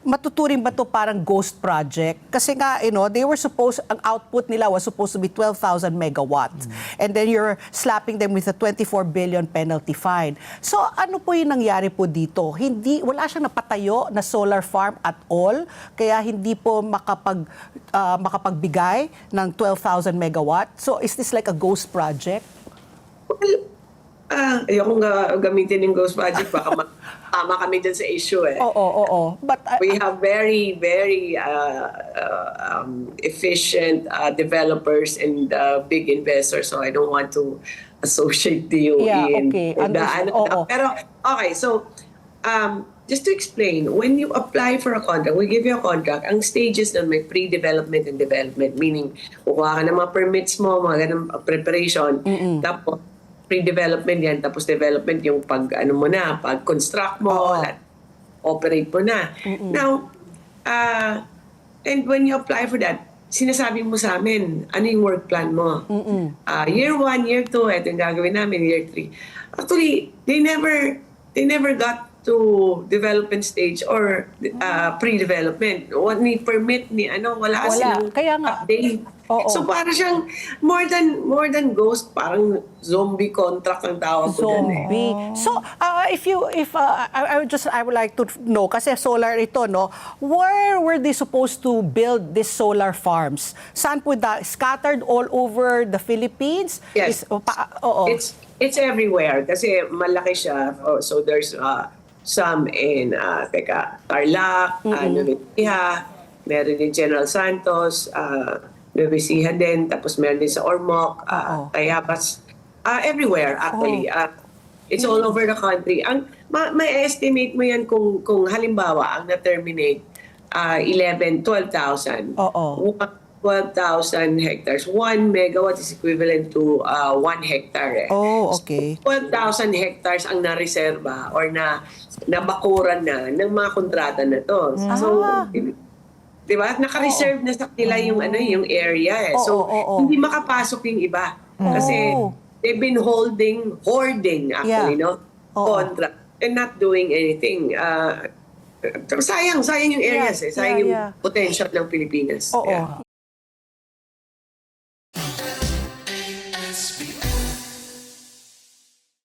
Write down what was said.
matuturing ba to parang ghost project? Kasi nga, they were ang output nila was supposed to be 12,000 megawatts. And then you're slapping them with a 24 billion penalty fine. So ano po yung nangyari po dito? Wala siyang napatayo na solar farm at all, kaya hindi po makapagbigay ng 12,000 megawatts. So is this like a ghost project? Ayokong gamitin yung ghost project. Baka tama kami dyan sa issue eh. Oo. But we have very, very efficient developers and big investors. So I don't want to associate you in the Pero, okay, so just to explain, when you apply for a contract, we give you a contract, ang stages na may pre-development and development, meaning kukuha ka ng mga permits mo, mga ganang preparation, tapos pre-development yan, tapos development yung pag-construct mo, operate mo na. Now, and when you apply for that, sinasabi mo sa amin, ano yung work plan mo? Year 1, year 2, ito yung gagawin namin, year 3. Actually, they never got to development stage or pre-development. Ni permit, wala silang update. So para siyang more than ghost, parang zombie contract ang tawag ko dyan eh. So I would like to know, kasi solar ito, no? Where were they supposed to build these solar farms? Saan po scattered all over the Philippines? Yes. It's everywhere kasi malaki siya. So there's some in Tarlac, Nueva Ecija, meron din General Santos, Nueva Ecija din, tapos meron din sa Ormoc, Tayabas, everywhere actually. It's all over the country. May estimate mo yan kung halimbawa ang na-terminate 12,000. 12,000 hectares. 1 megawatt is equivalent to 1 hectare. Okay. So, 12,000 hectares ang nareserba or nabakuran na ng mga kontrata na to. So, di ba? Naka-reserve na sa kanila yung area eh. So, hindi makapasok yung iba. Kasi they've been hoarding actually, contract and not doing anything. Sayang yung areas sayang yung potential ng Pilipinas.